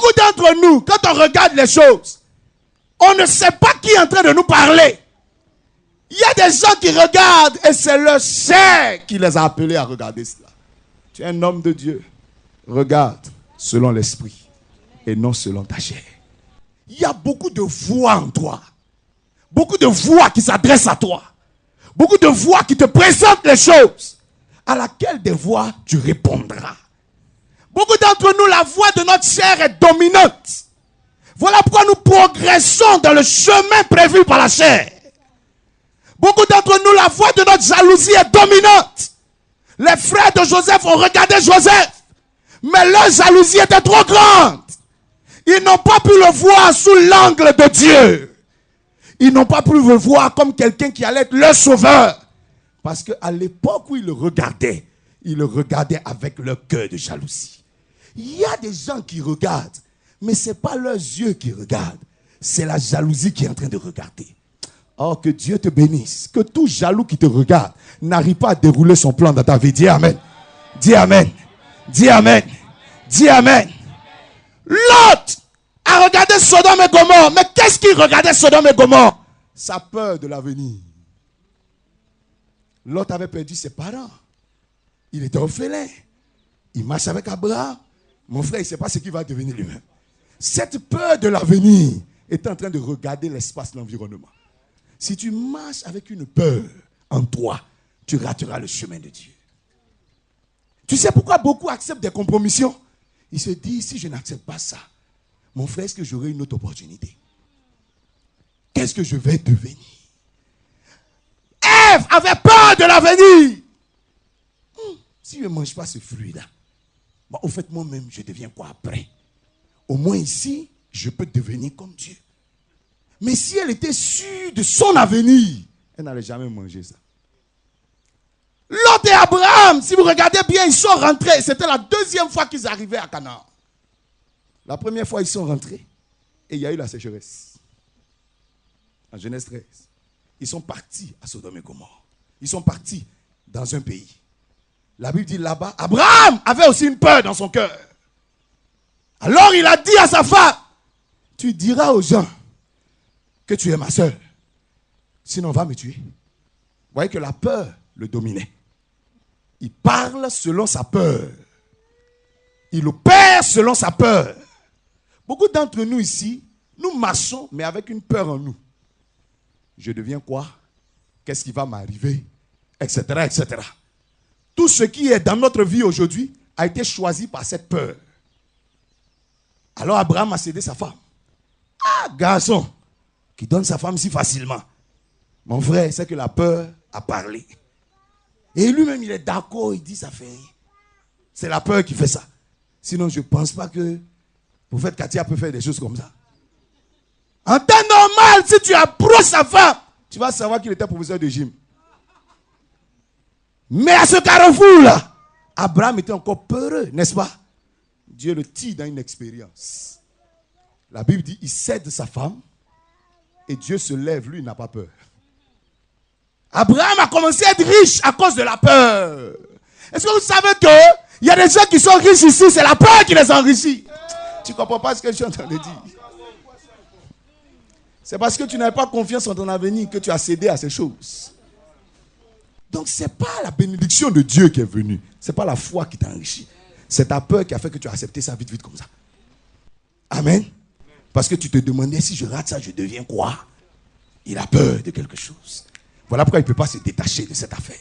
Beaucoup d'entre nous, quand on regarde les choses, on ne sait pas qui est en train de nous parler. Il y a des gens qui regardent et c'est leur chair qui les a appelés à regarder cela. Tu es un homme de Dieu. Regarde selon l'esprit et non selon ta chair. Il y a beaucoup de voix en toi. Beaucoup de voix qui s'adressent à toi. Beaucoup de voix qui te présentent les choses. À laquelle des voix tu répondras. Beaucoup d'entre nous, la voix de notre chair est dominante. Voilà pourquoi nous progressons dans le chemin prévu par la chair. Beaucoup d'entre nous, la voix de notre jalousie est dominante. Les frères de Joseph ont regardé Joseph, mais leur jalousie était trop grande. Ils n'ont pas pu le voir sous l'angle de Dieu. Ils n'ont pas pu le voir comme quelqu'un qui allait être leur sauveur. Parce qu'à l'époque où ils le regardaient avec leur cœur de jalousie. Il y a des gens qui regardent, mais ce n'est pas leurs yeux qui regardent. C'est la jalousie qui est en train de regarder. Oh, que Dieu te bénisse. Que tout jaloux qui te regarde n'arrive pas à dérouler son plan dans ta vie. Dis Amen. Dis Amen. Dis Amen. Dis Amen. Lot a regardé Sodome et Gomorrhe. Mais qu'est-ce qu'il regardait Sodome et Gomorrhe? Sa peur de l'avenir. Lot avait perdu ses parents. Il était orphelin. Il marche avec Abraham. Mon frère, il ne sait pas ce qu'il va devenir lui-même. Cette peur de l'avenir est en train de regarder l'espace, l'environnement. Si tu marches avec une peur en toi, tu rateras le chemin de Dieu. Tu sais pourquoi beaucoup acceptent des compromissions? Ils se disent, si je n'accepte pas ça, mon frère, est-ce que j'aurai une autre opportunité? Qu'est-ce que je vais devenir? Ève avait peur de l'avenir. Si je ne mange pas ce fruit-là, au fait, moi-même, je deviens quoi après? Au moins ici, je peux devenir comme Dieu. Mais si elle était sûre de son avenir, elle n'allait jamais manger ça. Lot et Abraham, si vous regardez bien, ils sont rentrés. C'était la deuxième fois qu'ils arrivaient à Canaan. La première fois, ils sont rentrés et il y a eu la sécheresse. En Genèse 13. Ils sont partis à Sodome et Gomorrhe. Ils sont partis dans un pays. La Bible dit là-bas, Abraham avait aussi une peur dans son cœur. Alors il a dit à sa femme, tu diras aux gens que tu es ma soeur. Sinon on va me tuer. Vous voyez que la peur le dominait. Il parle selon sa peur. Il opère selon sa peur. Beaucoup d'entre nous ici, nous marchons, mais avec une peur en nous. Je deviens quoi? Qu'est-ce qui va m'arriver? Etc., etc. Tout ce qui est dans notre vie aujourd'hui a été choisi par cette peur. Alors Abraham a cédé sa femme. Ah, garçon, qui donne sa femme si facilement. Mon frère, c'est que la peur a parlé. Et lui-même, il est d'accord, il dit ça fait rien. C'est la peur qui fait ça. Sinon, je ne pense pas que le prophète Katia peut faire des choses comme ça. En temps normal, si tu approches sa femme, tu vas savoir qu'il était professeur de gym. Mais à ce carrefour-là, Abraham était encore peureux, n'est-ce pas? Dieu le tire dans une expérience. La Bible dit, il cède sa femme et Dieu se lève, lui, il n'a pas peur. Abraham a commencé à être riche à cause de la peur. Est-ce que vous savez qu'il y a des gens qui sont riches ici, c'est la peur qui les enrichit? Tu ne comprends pas ce que je suis en train de dire? C'est parce que tu n'avais pas confiance en ton avenir que tu as cédé à ces choses. Donc ce n'est pas la bénédiction de Dieu qui est venue. Ce n'est pas la foi qui t'a enrichi. C'est ta peur qui a fait que tu as accepté ça vite comme ça. Amen. Parce que tu te demandais, si je rate ça, je deviens quoi? Il a peur de quelque chose. Voilà pourquoi il ne peut pas se détacher de cette affaire.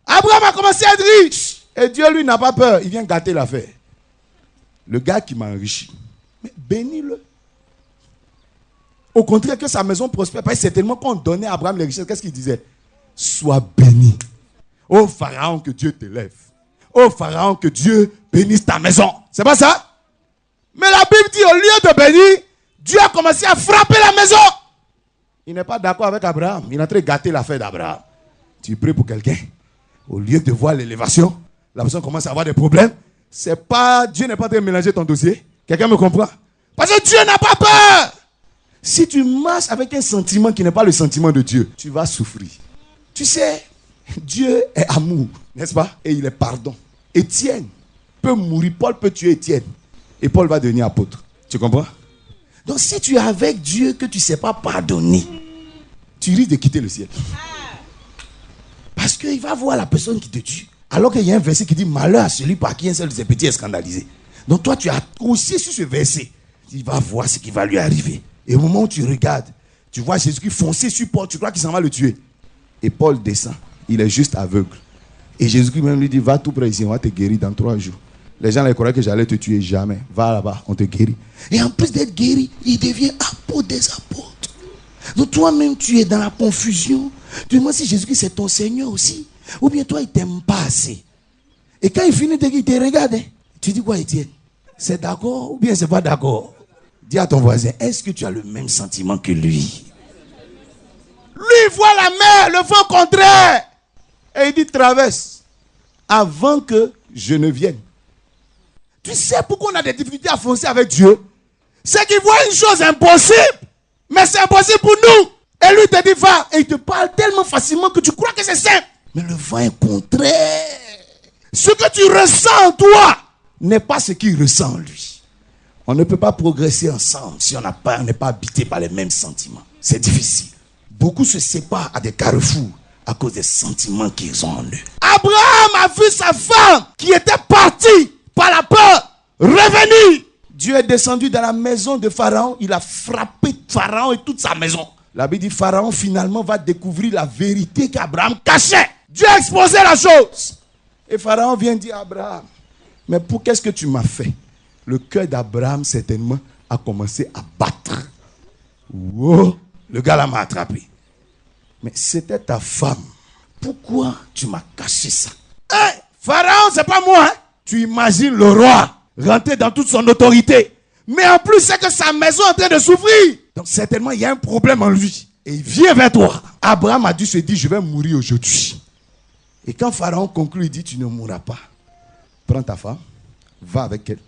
Abraham a commencé à être riche. Et Dieu, lui, n'a pas peur. Il vient gâter l'affaire. Le gars qui m'a enrichi, mais bénis-le. Au contraire, que sa maison prospère. Parce que certainement, quand on donnait à Abraham les richesses, qu'est-ce qu'il disait? Sois béni. Ô Pharaon, que Dieu t'élève. Ô Pharaon, que Dieu bénisse ta maison. C'est pas ça? Mais la Bible dit, au lieu de bénir, Dieu a commencé à frapper la maison. Il n'est pas d'accord avec Abraham. Il est en train de gâter l'affaire d'Abraham. Tu pries pour quelqu'un. Au lieu de voir l'élévation, la personne commence à avoir des problèmes. C'est pas, Dieu n'est pas en train de mélanger ton dossier. Quelqu'un me comprend? Parce que Dieu n'a pas peur. Si tu marches avec un sentiment qui n'est pas le sentiment de Dieu, tu vas souffrir. Tu sais, Dieu est amour, n'est-ce pas? Et il est pardon. Étienne peut mourir, Paul peut tuer Étienne. Et Paul va devenir apôtre. Tu comprends? Donc si tu es avec Dieu que tu ne sais pas pardonner, tu risques de quitter le ciel. Parce qu'il va voir la personne qui te tue. Alors qu'il y a un verset qui dit malheur à celui par qui un seul de ses petits est scandalisé. Donc toi tu as accroché sur ce verset. Il va voir ce qui va lui arriver. Et au moment où tu regardes, tu vois Jésus-Christ foncer sur Paul, tu crois qu'il s'en va le tuer. Et Paul descend. Il est juste aveugle. Et Jésus-Christ même lui dit, va tout près ici, on va te guérir dans 3 jours. Les gens croyaient que j'allais te tuer, jamais. Va là-bas, on te guérit. Et en plus d'être guéri, il devient apôtre des apôtres. Donc toi-même, tu es dans la confusion. Tu te demandes si Jésus-Christ c'est ton Seigneur aussi. Ou bien toi, il ne t'aime pas assez. Et quand il finit de dire, il te regarde. Tu dis quoi, Étienne? C'est d'accord ou bien c'est pas d'accord? Dis à ton voisin, est-ce que tu as le même sentiment que lui? Lui voit la mer, le vent contraire. Et il dit, traverse. Avant que je ne vienne. Tu sais pourquoi on a des difficultés à foncer avec Dieu? C'est qu'il voit une chose impossible. Mais c'est impossible pour nous. Et lui te dit, va. Et il te parle tellement facilement que tu crois que c'est simple. Mais le vent est contraire. Ce que tu ressens en toi n'est pas ce qu'il ressent en lui. On ne peut pas progresser ensemble si on n'est pas habité par les mêmes sentiments. C'est difficile. Beaucoup se séparent à des carrefours à cause des sentiments qu'ils ont en eux. Abraham a vu sa femme qui était partie par la peur revenir. Dieu est descendu dans la maison de Pharaon. Il a frappé Pharaon et toute sa maison. La Bible dit Pharaon finalement va découvrir la vérité qu'Abraham cachait. Dieu a exposé la chose. Et Pharaon vient dire à Abraham, mais pour qu'est-ce que tu m'as fait? Le cœur d'Abraham certainement a commencé à battre. Wow, le gars là m'a attrapé. Mais c'était ta femme. Pourquoi tu m'as caché ça? Hey, Pharaon, c'est pas moi. Hein? Tu imagines le roi rentrer dans toute son autorité. Mais en plus, c'est que sa maison est en train de souffrir. Donc certainement, il y a un problème en lui. Et il vient vers toi. Abraham a dû se dire, je vais mourir aujourd'hui. Et quand Pharaon conclut, il dit, tu ne mourras pas. Prends ta femme, va avec elle.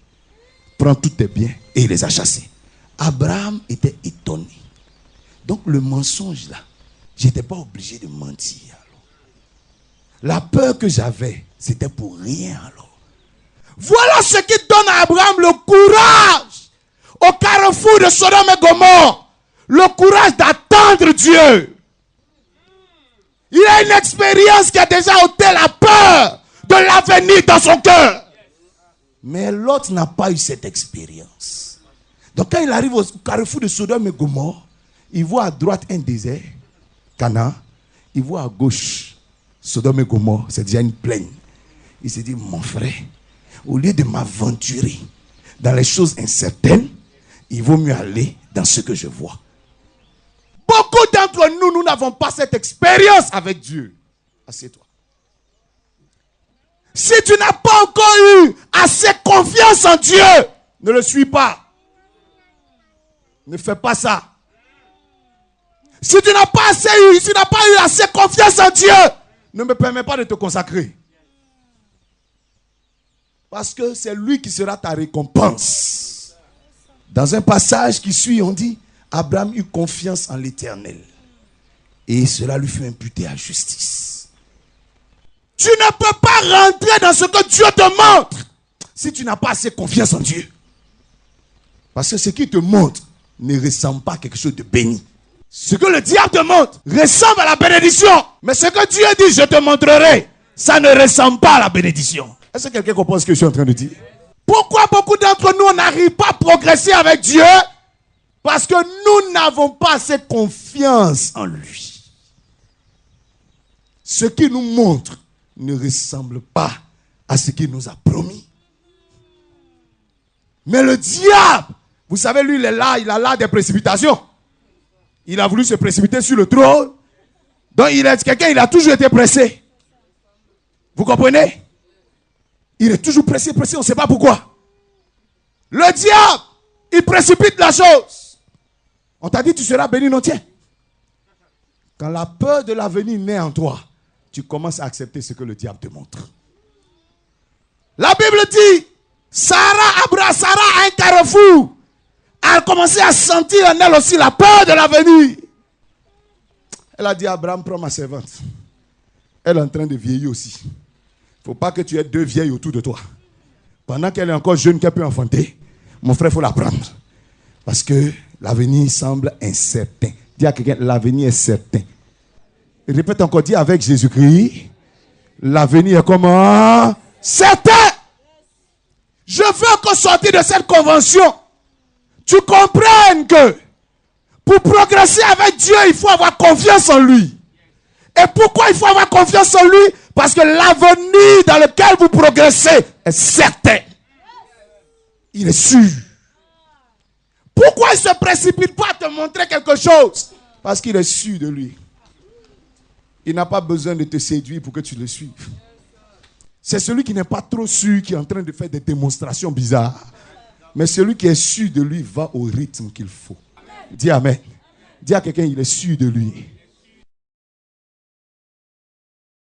Prends tous tes biens. Et il les a chassés. Abraham était étonné. Donc le mensonge là, je n'étais pas obligé de mentir. Alors. La peur que j'avais, c'était pour rien alors. Voilà ce qui donne à Abraham le courage au carrefour de Sodome et Gomorrhe. Le courage d'attendre Dieu. Il a une expérience qui a déjà ôté la peur de l'avenir dans son cœur. Mais l'autre n'a pas eu cette expérience. Donc quand il arrive au carrefour de Sodome et Gomorrhe, il voit à droite un désert, Canaan. Il voit à gauche Sodome et Gomorrhe, c'est déjà une plaine. Il se dit, mon frère, au lieu de m'aventurer dans les choses incertaines, il vaut mieux aller dans ce que je vois. Beaucoup d'entre nous, nous n'avons pas cette expérience avec Dieu. Assieds-toi. Si tu n'as pas encore eu assez confiance en Dieu, ne le suis pas. Ne fais pas ça. Si tu n'as pas eu assez confiance en Dieu, ne me permets pas de te consacrer. Parce que c'est lui qui sera ta récompense. Dans un passage qui suit, on dit, Abraham eut confiance en l'Éternel. Et cela lui fut imputé à justice. Tu ne peux pas rentrer dans ce que Dieu te montre si tu n'as pas assez confiance en Dieu. Parce que ce qu'il te montre ne ressemble pas à quelque chose de béni. Ce que le diable te montre ressemble à la bénédiction. Mais ce que Dieu dit, je te montrerai, ça ne ressemble pas à la bénédiction. Est-ce que quelqu'un comprend ce que je suis en train de dire? Pourquoi beaucoup d'entre nous n'arrivent pas à progresser avec Dieu? Parce que nous n'avons pas assez confiance en lui. Ce qu'il nous montre ne ressemble pas à ce qu'il nous a promis. Mais le diable, vous savez, lui, il est là, il a l'art des précipitations. Il a voulu se précipiter sur le trône. Donc, il a toujours été pressé. Vous comprenez? Il est toujours pressé, on ne sait pas pourquoi. Le diable, il précipite la chose. On t'a dit, tu seras béni, non, tiens. Quand la peur de l'avenir naît en toi, tu commences à accepter ce que le diable te montre. La Bible dit, Sarah à un carrefour. Elle a commencé à sentir en elle aussi la peur de l'avenir. Elle a dit à Abraham, prends ma servante. Elle est en train de vieillir aussi. Il ne faut pas que tu aies deux vieilles autour de toi. Pendant qu'elle est encore jeune, qu'elle peut enfanter, Mon frère, il faut l'apprendre. Parce que l'avenir semble incertain. Dis à quelqu'un, l'avenir est certain. Et répète encore, dis avec Jésus-Christ, l'avenir est comment? Certain. Je veux qu'au sortir de cette convention, tu comprennes que pour progresser avec Dieu, il faut avoir confiance en lui. Et pourquoi il faut avoir confiance en lui? Parce que l'avenir dans lequel vous progressez est certain. Il est sûr. Pourquoi il ne se précipite pas à te montrer quelque chose? Parce qu'il est sûr de lui. Il n'a pas besoin de te séduire pour que tu le suives. C'est celui qui n'est pas trop sûr qui est en train de faire des démonstrations bizarres. Mais celui qui est sûr de lui va au rythme qu'il faut. Dis amen. Dis à quelqu'un, il est sûr de lui.